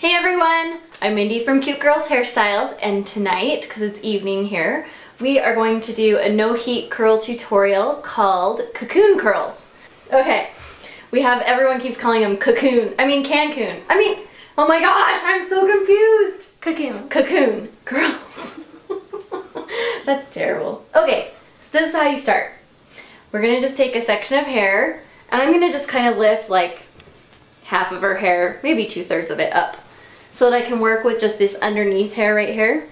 Hey everyone, I'm Mindy from Cute Girls Hairstyles, and tonight, because it's evening here, we are going to do a no heat curl tutorial called Cocoon curls. Okay, we have, everyone keeps calling them Cancun. Oh my gosh, I'm so confused. Cocoon curls. That's terrible. Okay, so this is how you start. We're gonna just take a section of hair, and I'm gonna just kind of lift like half of her hair, maybe 2/3 of it up, so that I can work with just this underneath hair right here.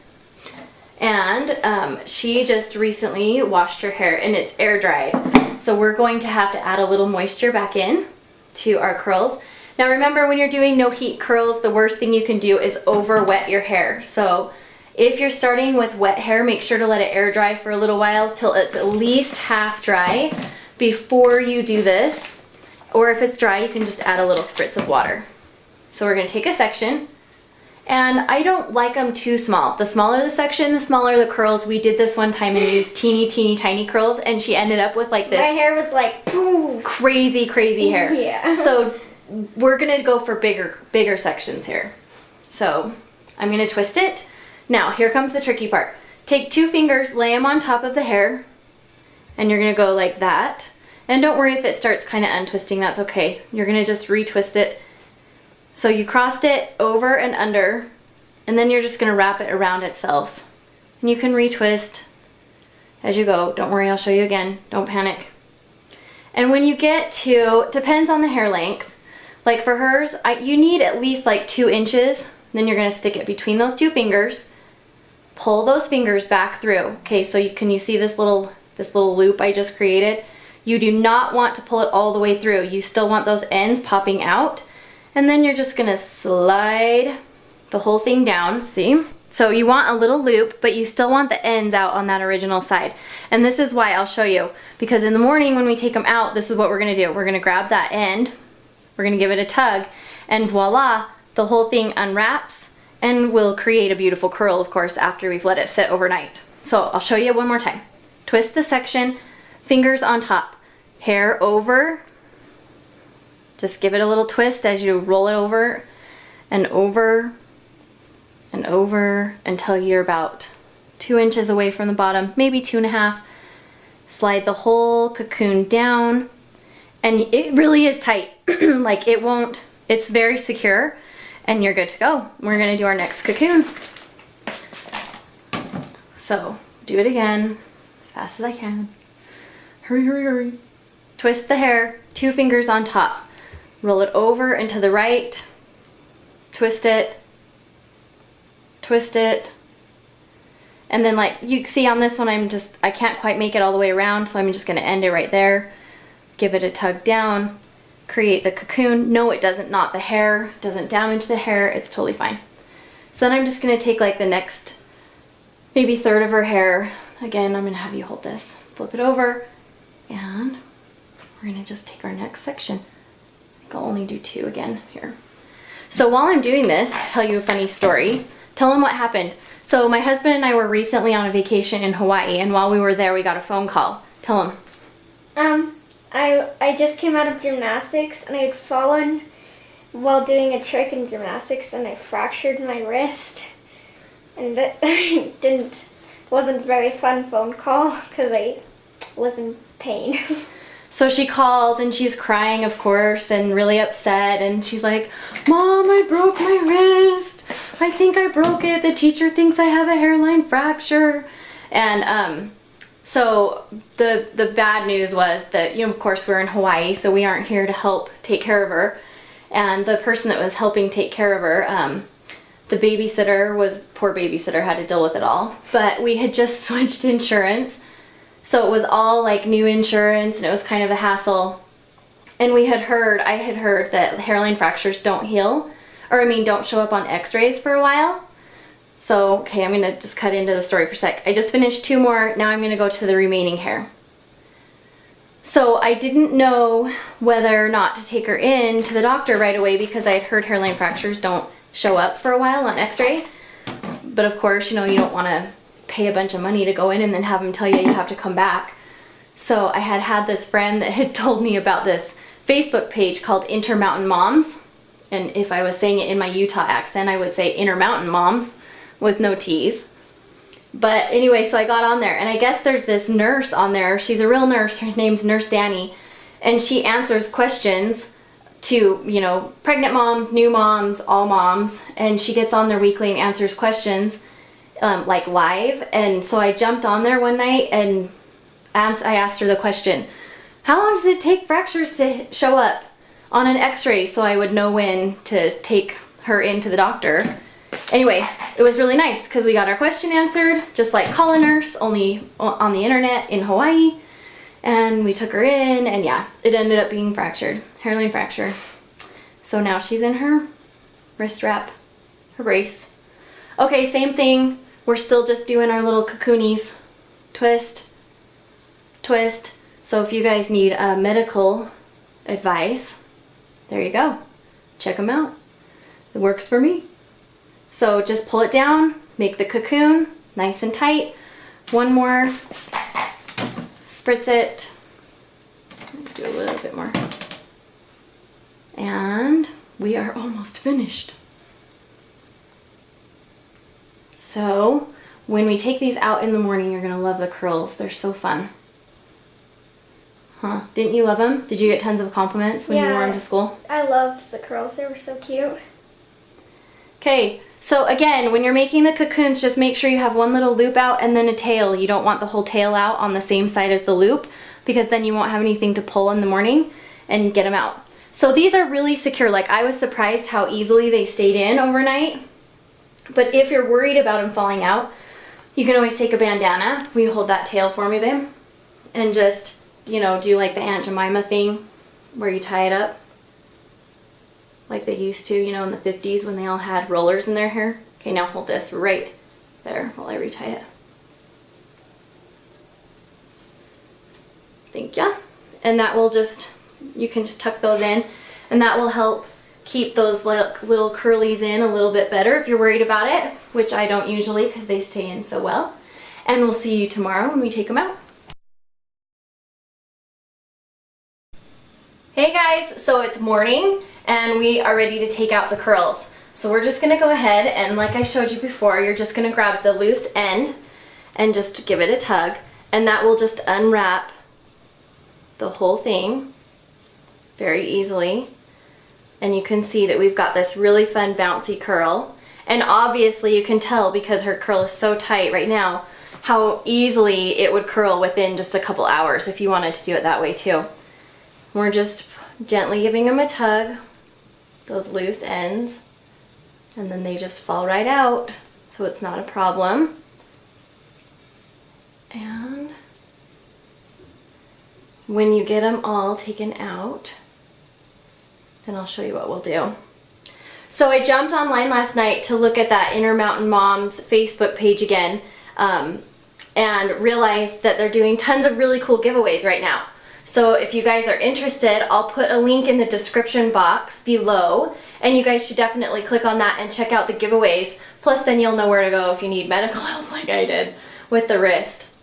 And she just recently washed her hair and it's air dried. So we're going to have to add a little moisture back in to our curls. Now remember, when you're doing no heat curls, the worst thing you can do is over wet your hair. So if you're starting with wet hair, make sure to let it air dry for a little while till it's at least half dry before you do this. Or if it's dry, you can just add a little spritz of water. So we're gonna take a section, and I don't like them too small. The smaller the section, the smaller the curls. We did this one time and used teeny tiny curls, and she ended up with like this. My hair was like poof. Crazy hair. Yeah. So we're gonna go for bigger sections here. So I'm gonna twist it. Now here comes the tricky part. Take 2 fingers, lay them on top of the hair, and you're gonna go like that. And don't worry if it starts kind of untwisting, that's okay. You're gonna just retwist it. So you crossed it over and under, and then you're just gonna wrap it around itself. And you can retwist as you go. Don't worry, I'll show you again. Don't panic. And when you get to, depends on the hair length. Like for hers, you need at least like 2 inches. Then you're gonna stick it between those 2 fingers. Pull those fingers back through. Okay, so you see this little loop I just created? You do not want to pull it all the way through. You still want those ends popping out. And then you're just gonna slide the whole thing down, see? So you want a little loop, but you still want the ends out on that original side. And this is why I'll show you. Because in the morning when we take them out, this is what we're gonna do. We're gonna grab that end, we're gonna give it a tug, and voila, the whole thing unwraps, and we'll create a beautiful curl, of course, after we've let it sit overnight. So I'll show you one more time. Twist the section, fingers on top, hair over. Just give it a little twist as you roll it over and over and over until you're about 2 inches away from the bottom, maybe 2.5. Slide the whole cocoon down, and it really is tight. Like it won't, it's very secure, and you're good to go. We're gonna do our next cocoon. So do it again as fast as I can. Hurry. Twist the hair, 2 fingers on top. Roll it over and to the right, twist it, and then like you see on this one, I can't quite make it all the way around, so I'm just gonna end it right there. Give it a tug down, create the cocoon. No, it doesn't knot the hair, doesn't damage the hair, it's totally fine. So then I'm just gonna take like the next maybe 1/3 of her hair. Again, I'm gonna have you hold this, flip it over, and we're gonna just take our next section. I'll only do 2 again here. So while I'm doing this, tell you a funny story. Tell them what happened. So my husband and I were recently on a vacation in Hawaii, and while we were there, we got a phone call. Tell them. I just came out of gymnastics, and I had fallen while doing a trick in gymnastics, and I fractured my wrist. And it wasn't a very fun phone call because I was in pain. So she calls and she's crying, of course, and really upset, and she's like, "Mom, I broke my wrist. I think I broke it. The teacher thinks I have a hairline fracture." And so the bad news was that, you know, of course we're in Hawaii, so we aren't here to help take care of her. And the person that was helping take care of her, the babysitter poor babysitter, had to deal with it all. But we had just switched insurance. So it was all like new insurance, and it was kind of a hassle. And I had heard that hairline fractures don't heal, don't show up on x-rays for a while. So, okay, I'm gonna just cut into the story for a sec. I just finished 2 more, now I'm gonna go to the remaining hair. So I didn't know whether or not to take her in to the doctor right away because I had heard hairline fractures don't show up for a while on x-ray. But of course, you know, you don't wanna pay a bunch of money to go in and then have them tell you have to come back. So I had this friend that had told me about this Facebook page called Intermountain Moms, And if I was saying it in my Utah accent, I would say Intermountain Moms with no T's. But anyway, so I got on there, and I guess there's this nurse on there. She's a real nurse. Her name's Nurse Danny, and she answers questions to, you know, pregnant moms, new moms, all moms, and she gets on there weekly and answers questions like live. And so I jumped on there one night and I asked her the question, how long does it take fractures to show up on an x-ray, so I would know when to take her into the doctor. Anyway, it was really nice because we got our question answered, just like call a nurse, only on the internet in Hawaii. And we took her in, and yeah, it ended up being fractured, hairline fracture. So now she's in her wrist wrap, her brace. Okay, same thing. We're still just doing our little cocoonies. Twist, twist. So if you guys need medical advice, there you go. Check them out. It works for me. So just pull it down, make the cocoon nice and tight. One more, spritz it. Do a little bit more. And we are almost finished. So when we take these out in the morning, you're gonna love the curls. They're so fun. Huh? Didn't you love them? Did you get tons of compliments when you wore them to school? I loved the curls. They were so cute. Okay, so again, when you're making the cocoons, just make sure you have one little loop out and then a tail. You don't want the whole tail out on the same side as the loop, because then you won't have anything to pull in the morning and get them out. So these are really secure. Like, I was surprised how easily they stayed in overnight. But if you're worried about them falling out, you can always take a bandana. Will you hold that tail for me, babe? And just, you know, do like the Aunt Jemima thing where you tie it up like they used to, you know, in the 50s when they all had rollers in their hair. Okay, now hold this right there while I retie it. Thank ya. And that will just, you can just tuck those in, and that will help keep those little curlies in a little bit better if you're worried about it, which I don't usually because they stay in so well. And we'll see you tomorrow when we take them out. Hey guys, so it's morning and we are ready to take out the curls. So we're just gonna go ahead and, like I showed you before, you're just gonna grab the loose end and just give it a tug, and that will just unwrap the whole thing very easily. And you can see that we've got this really fun bouncy curl. And obviously you can tell, because her curl is so tight right now, how easily it would curl within just a couple hours if you wanted to do it that way too. We're just gently giving them a tug, those loose ends, and then they just fall right out, so it's not a problem. And when you get them all taken out, then I'll show you what we'll do. So I jumped online last night to look at that Intermountain Moms Facebook page again, and realized that they're doing tons of really cool giveaways right now. So if you guys are interested, I'll put a link in the description box below, and you guys should definitely click on that and check out the giveaways. Plus then you'll know where to go if you need medical help like I did with the wrist.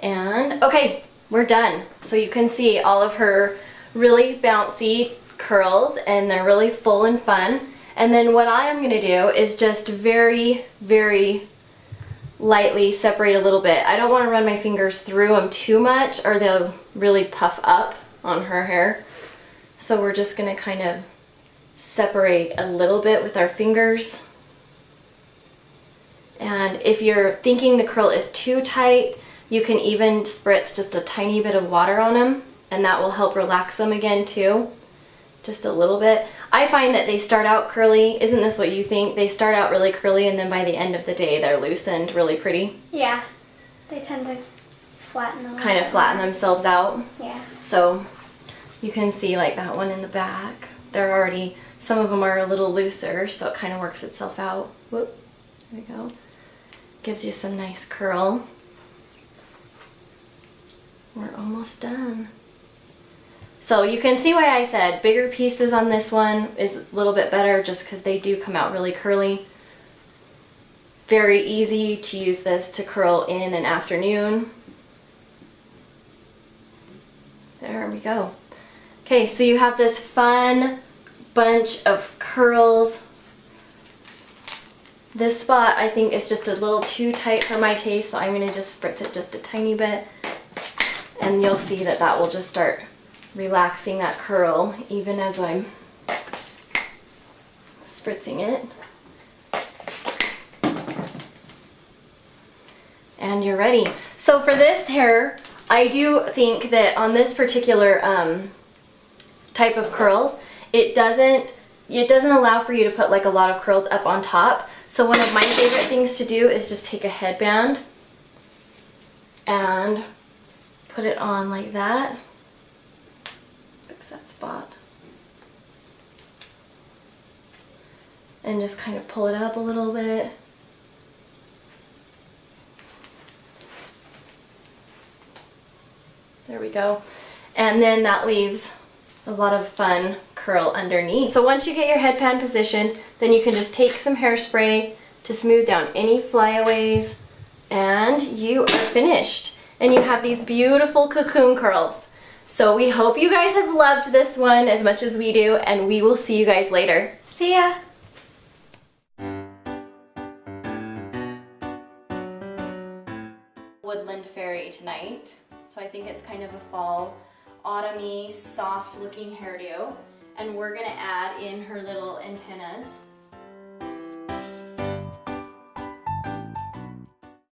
And okay, we're done. So you can see all of her really bouncy curls, and they're really full and fun. And then what I am gonna do is just very, very lightly separate a little bit. I don't want to run my fingers through them too much or they'll really puff up on her hair. So we're just going to kind of separate a little bit with our fingers. And if you're thinking the curl is too tight, you can even spritz just a tiny bit of water on them, and that will help relax them again too. Just a little bit. I find that they start out curly. Isn't this what you think? They start out really curly, and then by the end of the day they're loosened really pretty. Yeah. They tend to flatten a little kind of flatten themselves out. Yeah. So you can see like that one in the back. They're already, some of them are a little looser, so it kind of works itself out. Whoop. There we go. Gives you some nice curl. We're almost done. So you can see why I said bigger pieces on this one is a little bit better, just because they do come out really curly. Very easy to use this to curl in an afternoon. There we go. Okay, so you have this fun bunch of curls. This spot I think is just a little too tight for my taste, so I'm going to just spritz it just a tiny bit. And you'll see that that will just start relaxing that curl even as I'm spritzing it. And you're ready. So for this hair, I do think that on this particular type of curls, it doesn't allow for you to put like a lot of curls up on top. So one of my favorite things to do is just take a headband and put it on like that. Fix that spot. And just kind of pull it up a little bit. There we go. And then that leaves a lot of fun curl underneath. So once you get your headband positioned, then you can just take some hairspray to smooth down any flyaways, and you are finished. And you have these beautiful cocoon curls. So we hope you guys have loved this one as much as we do, and we will see you guys later. See ya! Woodland Fairy tonight. So I think it's kind of a fall, autumny, soft looking hairdo. And we're gonna add in her little antennas.